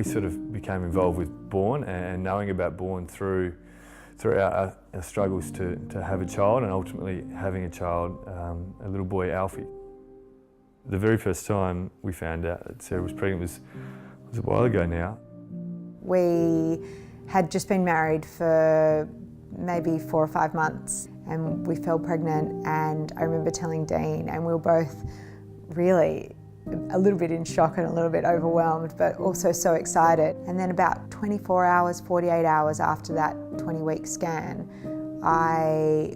we sort of became involved with Borne and knowing about Borne through our struggles to have a child and ultimately having a child, a little boy, Alfie. The very first time we found out that Sarah was pregnant was a while ago now. We had just been married for maybe 4 or 5 months and we fell pregnant, and I remember telling Dean, and we were both really a little bit in shock and a little bit overwhelmed, but also so excited. And then about 24 hours, 48 hours after that 20-week scan, I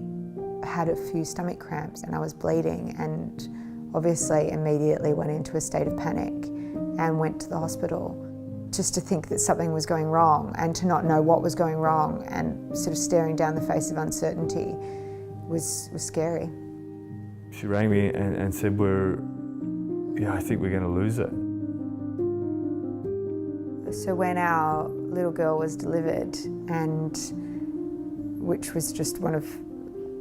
had a few stomach cramps and I was bleeding, and obviously immediately went into a state of panic and went to the hospital. Just to think that something was going wrong and to not know what was going wrong and sort of staring down the face of uncertainty was scary. She rang me and said, I think we're going to lose her. So when our little girl was delivered, and which was just one of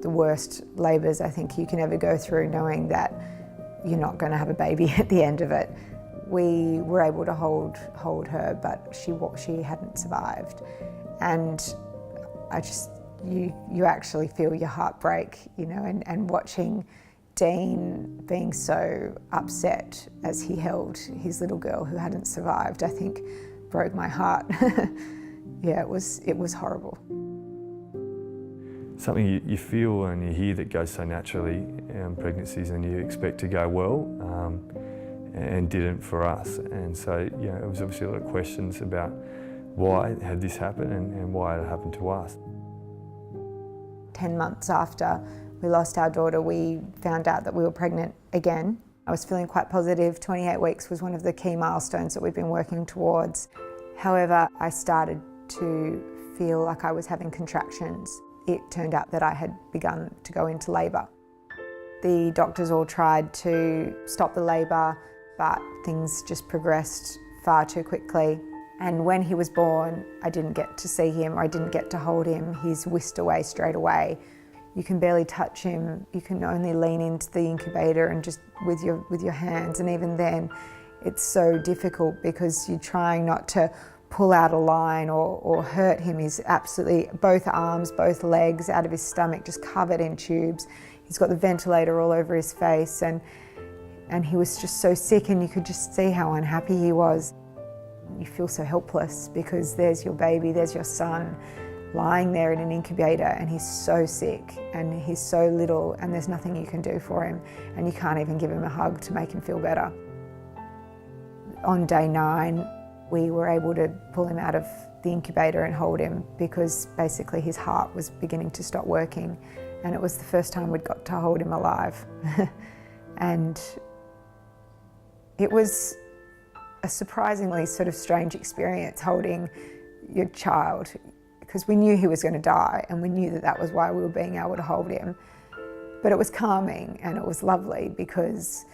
the worst labours I think you can ever go through, knowing that you're not going to have a baby at the end of it, we were able to hold her, but she hadn't survived. And you actually feel your heart break, and watching Dean being so upset as he held his little girl who hadn't survived, I think broke my heart. Yeah, it was horrible. Something you feel and you hear that goes so naturally in pregnancies, and you expect to go well, and didn't for us. And so, it was obviously a lot of questions about why had this happened and why it happened to us. 10 months after we lost our daughter, we found out that we were pregnant again. I was feeling quite positive. 28 weeks was one of the key milestones that we've been working towards. However, I started to feel like I was having contractions. It turned out that I had begun to go into labour. The doctors all tried to stop the labour, but things just progressed far too quickly. And when he was born, I didn't get to see him, or I didn't get to hold him. He's whisked away straight away. You can barely touch him. You can only lean into the incubator and just with your hands. And even then, it's so difficult because you're trying not to pull out a line or hurt him. He's absolutely, both arms, both legs out of his stomach, just covered in tubes. He's got the ventilator all over his face, and he was just so sick, and you could just see how unhappy he was. You feel so helpless because there's your baby, there's your son, lying there in an incubator, and he's so sick and he's so little, and there's nothing you can do for him, and you can't even give him a hug to make him feel better. On day 9, we were able to pull him out of the incubator and hold him because basically his heart was beginning to stop working, and it was the first time we'd got to hold him alive. And it was a surprisingly sort of strange experience holding your child, because we knew he was going to die and we knew that that was why we were being able to hold him. But it was calming and it was lovely because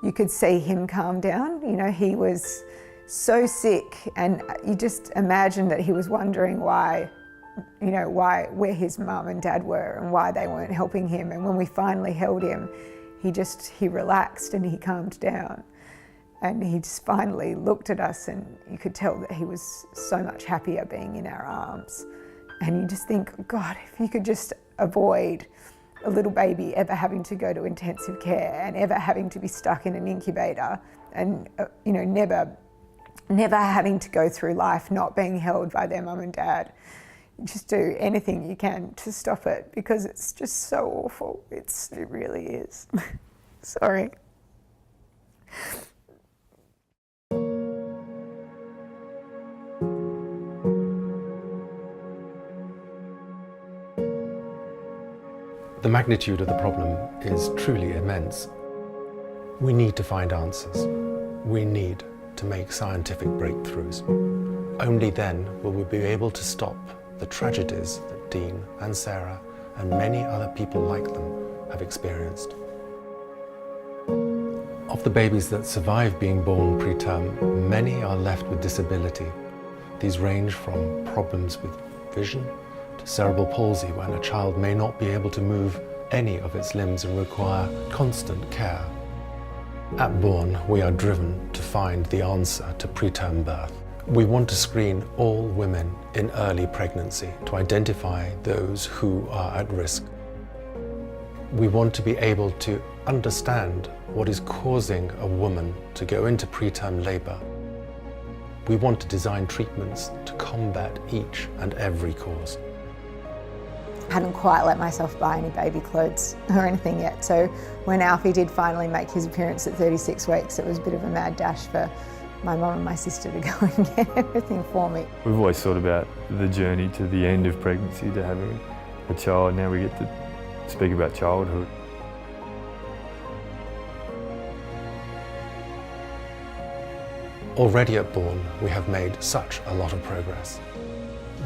you could see him calm down. He was so sick, and you just imagined that he was wondering where his mum and dad were and why they weren't helping him. And when we finally held him, he relaxed and he calmed down. And he just finally looked at us, and you could tell that he was so much happier being in our arms. And you just think, God, if you could just avoid a little baby ever having to go to intensive care and ever having to be stuck in an incubator, and never having to go through life not being held by their mum and dad. Just do anything you can to stop it, because it's just so awful. It really is. Sorry. The magnitude of the problem is truly immense. We need to find answers. We need to make scientific breakthroughs. Only then will we be able to stop the tragedies that Dean and Sarah and many other people like them have experienced. Of the babies that survive being born preterm, many are left with disability. These range from problems with vision to cerebral palsy, when a child may not be able to move any of its limbs and require constant care. At Borne, we are driven to find the answer to preterm birth. We want to screen all women in early pregnancy to identify those who are at risk. We want to be able to understand what is causing a woman to go into preterm labour. We want to design treatments to combat each and every cause. I hadn't quite let myself buy any baby clothes or anything yet, so when Alfie did finally make his appearance at 36 weeks, it was a bit of a mad dash for my mum and my sister to go and get everything for me. We've always thought about the journey to the end of pregnancy, to having a child. Now we get to speak about childhood. Already at Borne, we have made such a lot of progress.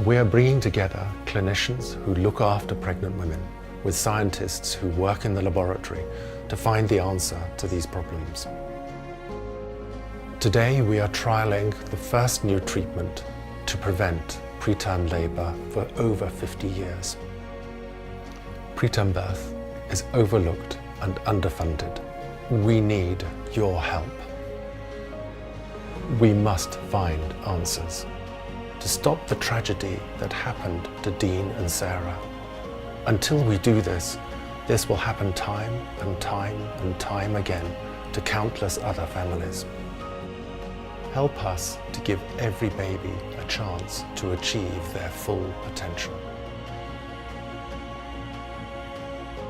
We are bringing together clinicians who look after pregnant women with scientists who work in the laboratory to find the answer to these problems. Today we are trialling the first new treatment to prevent preterm labour for over 50 years. Preterm birth is overlooked and underfunded. We need your help. We must find answers to stop the tragedy that happened to Dean and Sarah. Until we do this, this will happen time and time and time again to countless other families. Help us to give every baby a chance to achieve their full potential.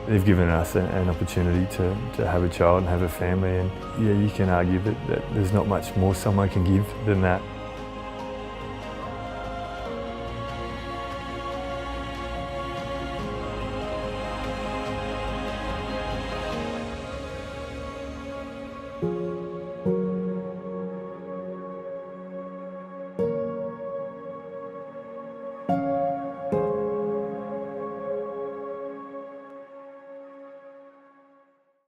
They've given us an opportunity to have a child and have a family, and yeah, you can argue that there's not much more someone can give than that.